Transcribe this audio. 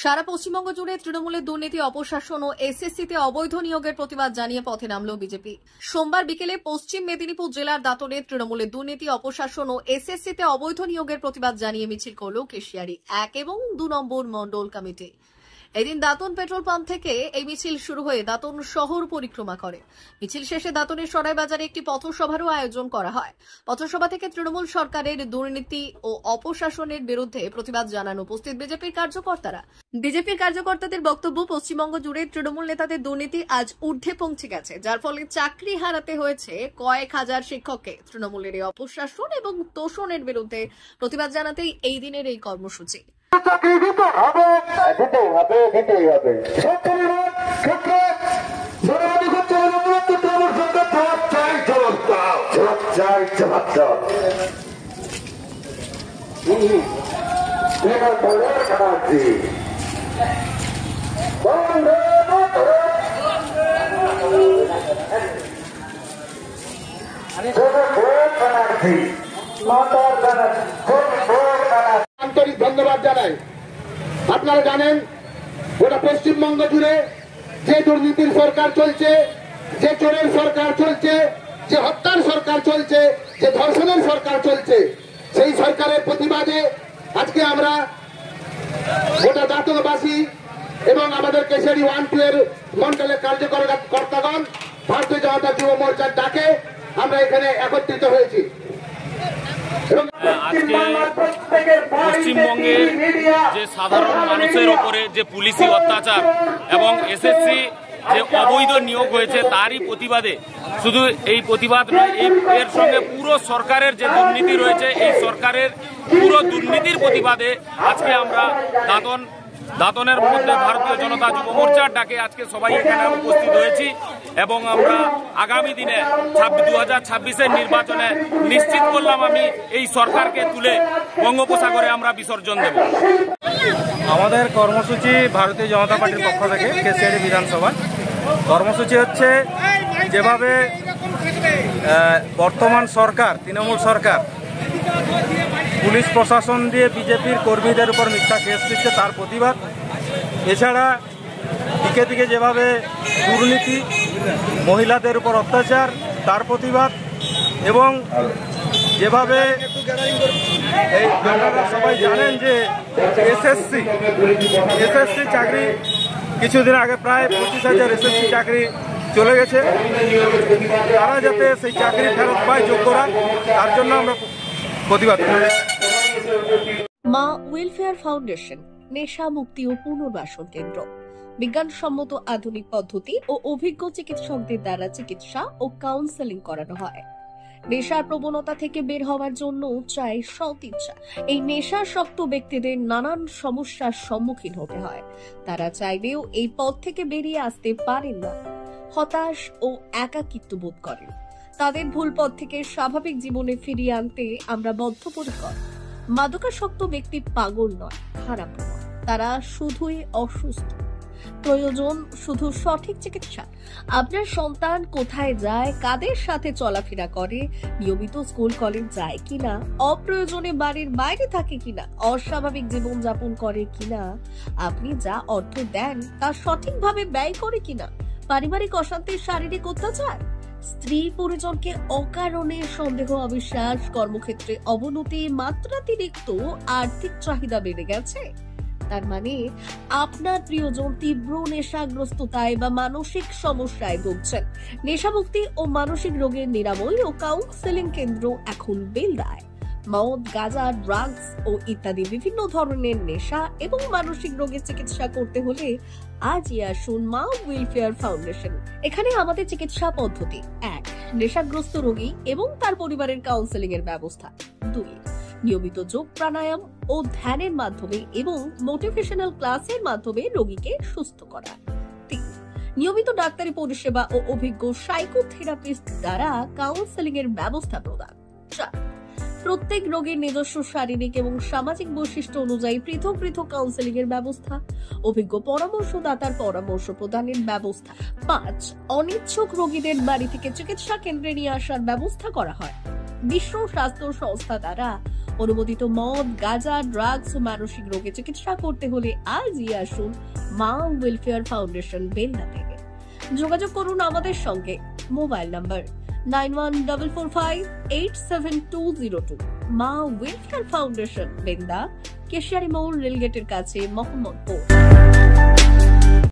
সারা পশ্চিমবঙ্গ জুড়ে তৃণমূলের দুর্নীতি, অপশাসন ও এসএসসিতে অবৈধ নিয়োগের প্রতিবাদ জানিয়ে পথে নামল বিজেপি। সোমবার বিকেলে পশ্চিম মেদিনীপুর জেলার দাঁতনে তৃণমূলের দুর্নীতি, অপশাসন ও এসএসসিতে অবৈধ নিয়োগের প্রতিবাদ জানিয়ে মিছিল করল কেশিয়ারি 1 এবং 2 নম্বর মণ্ডল কমিটি। এদিন দাঁতন পেট্রোল পাম্প থেকে এই মিছিল শুরু হয়ে দাঁতন শহর পরিক্রমা করে। মিছিল শেষে দাঁতনের সরাইবাজারে একটি পথসভারও আয়োজন করা হয়। পথসভা থেকে তৃণমূল সরকারের দুর্নীতি ও অপশাসনের বিরুদ্ধে প্রতিবাদ জানান উপস্থিত বিজেপির কার্যকর্তারা। বিজেপির কার্যকর্তাদের বক্তব্য, পশ্চিমবঙ্গ জুড়ে তৃণমূল নেতাদের দুর্নীতি আজ ঊর্ধ্বে পৌঁছে গেছে, যার ফলে চাকরি হারাতে হয়েছে কয়েক হাজার শিক্ষককে। তৃণমূলের এই অপশাসন এবং তোষণের বিরুদ্ধে প্রতিবাদ জানাতেই এই দিনের এই কর্মসূচি। আন্তরিক ধন্যবাদ জানাই। আপনারা জানেন গোটা পশ্চিমবঙ্গ জুড়ে যে দুর্নীতির সরকার চলছে, যে চোরের সরকার চলছে, যে হত্যার সরকার চলছে, যে ধর্ষণের সরকার চলছে, সেই সরকারের প্রতিবাদে আজকে আমরা গোটা দাঁতনবাসী এবং আমাদের কেশিয়ারি 1-2 এর মন্ডলের কার্যকর্তাগণ ভারতীয় জনতা যুব মোর্চার ডাকে আমরা এখানে একত্রিত হয়েছি। পশ্চিমবঙ্গের যে সাধারণ মানুষের ওপরে যে পুলিশি অত্যাচার এবং এসএসসি যে অবৈধ নিয়োগ হয়েছে তারই প্রতিবাদে, শুধু এই প্রতিবাদ নয়, এর সঙ্গে পুরো সরকারের যে দুর্নীতি রয়েছে, এই সরকারের পুরো দুর্নীতির প্রতিবাদে আজকে আমরা দাঁতনের মধ্যে ভারতীয় জনতা যুব মোর্চার ডাকে আজকে সবাই এখানে উপস্থিত হয়েছি এবং আমরা আগামী দিনে 2026-এর নির্বাচনে নিশ্চিত করলাম আমি এই সরকারকে তুলে বঙ্গোপসাগরে আমরা বিসর্জন দেব। আমাদের কর্মসূচি ভারতীয় জনতা পার্টির পক্ষ থেকে কেশিয়ারি বিধানসভা কর্মসূচি হচ্ছে, যেভাবে বর্তমান সরকার, তৃণমূল সরকার পুলিশ প্রশাসন দিয়ে বিজেপির কর্মীদের উপর মিথ্যা কেস দিচ্ছে তার প্রতিবাদ। এছাড়া দিকে দিকে যেভাবে দুর্নীতি, মহিলাদের উপর অত্যাচার তার প্রতিবাদ, এবং যেভাবে এই আপনারা সবাই জানেন যে এসএসসি চাকরি কিছুদিন আগে প্রায় 25,000 এসএসসি চাকরি চলে গেছে। তারা যাতে সেই চাকরি ফেরত পায় যোগ্যরা, তার জন্য আমরা প্রতিবাদ করি। মা ওয়েলফেয়ার ফাউন্ডেশন নেশা মুক্তি ও পুনর্বাসন কেন্দ্র বিজ্ঞানসম্মত আধুনিক পদ্ধতি ও অভিজ্ঞ চিকিৎসকদের দ্বারা চিকিৎসা ও কাউন্সেলিং করানো হয়। নেশার প্রবণতা থেকে বের হওয়ার জন্য চাই সৎ ইচ্ছা। এই নেশাসক্ত ব্যক্তিদের নানান সমস্যার সম্মুখীন হতে হয়। তারা চাইলেও এই পথ থেকে বেরিয়ে আসতে পারেন না, হতাশ ও একাকিত্ব বোধ করেন। তাদের ভুল পথ থেকে স্বাভাবিক জীবনে ফিরিয়ে আনতে আমরা বদ্ধপরিকর। মাদকাসক্ত ব্যক্তি পাগল নয়, খারাপ নয়, তারা শুধুই অসুস্থ। প্রয়োজন শুধু সঠিক চিকিৎসা। আপনার সন্তান কোথায় যায়, কাদের সাথে চলাফেরা করে, নিয়মিত স্কুল কলেজ যায় কিনা, অপ্রয়োজনে বাড়ির বাইরে থাকে কিনা, অস্বাভাবিক জীবনযাপন করে কিনা, আপনি যা অর্থ দেন তা সঠিকভাবে ব্যয় করে কিনা, পারিবারিক অশান্তি, শারীরিক অত্যাচার, স্ত্রী পরিজনকে অকারণে সন্দেহ, অবিশ্বাস, কর্মক্ষেত্রে অবনতি, মাত্রাতিরিক্ত আর্থিক চাহিদা বেড়ে গেছে, তার মানে আপনার প্রিয়জন তীব্র নেশাগ্রস্ততায় বা মানসিক সমস্যায় ভুগছেন। নেশামুক্তি ও মানসিক রোগের নিরাময় ও কাউন্সেলিং কেন্দ্র এখন বেলদায়। মদ, গাঁজা, ড্রাগস ও ইত্যাদি বিভিন্ন ধরনের নেশা এবং মানসিক রোগের চিকিৎসা করতে হলে আজই আসুন মা ওয়েলফেয়ার ফাউন্ডেশন। এখানে আমাদের চিকিৎসা পদ্ধতি: 1. নেশাগ্রস্ত রোগী এবং তার পরিবারের কাউন্সেলিং এর ব্যবস্থা। 2. নিয়মিত যোগ, প্রাণায়াম ও ধ্যানের মাধ্যমে এবং মোটিভেশনাল ক্লাসের মাধ্যমে রোগীকে সুস্থ করা। 3. নিয়মিত ডাক্তারি পরিষেবা ও অভিজ্ঞ সাইকোথেরাপিস্ট দ্বারা কাউন্সেলিং এর ব্যবস্থা প্রদান। 4. প্রত্যেক রোগীর নিজস্ব শারীরিক এবং সামাজিক বৈশিষ্ট্য অনুযায়ী পৃথক পৃথক কাউন্সেলিং এর ব্যবস্থা, অভিজ্ঞ পরামর্শদাতার পরামর্শ প্রদানের ব্যবস্থা। 5. অনিচ্ছুক রোগীদের বাড়ি থেকে চিকিৎসা কেন্দ্রে নিয়ে আসার ব্যবস্থা করা হয়। বিশ্ব স্বাস্থ্য সংস্থা দ্বারা অনুমোদিত মদ, গাঁজা, ড্রাগস ও মানসিক রোগে চিকিৎসা করতে হলে আজই আসুন মা ওয়েলফেয়ার ফাউন্ডেশন বেলদা থেকে। যোগাযোগ করুন আমাদের সঙ্গে। Mobile number 9144587202। মা ওয়েলফেয়ার ফাউন্ডেশন বেলদা, কেশিয়ারি মোড়, রেলগেটের কাছে, মোহাম্মদপুর।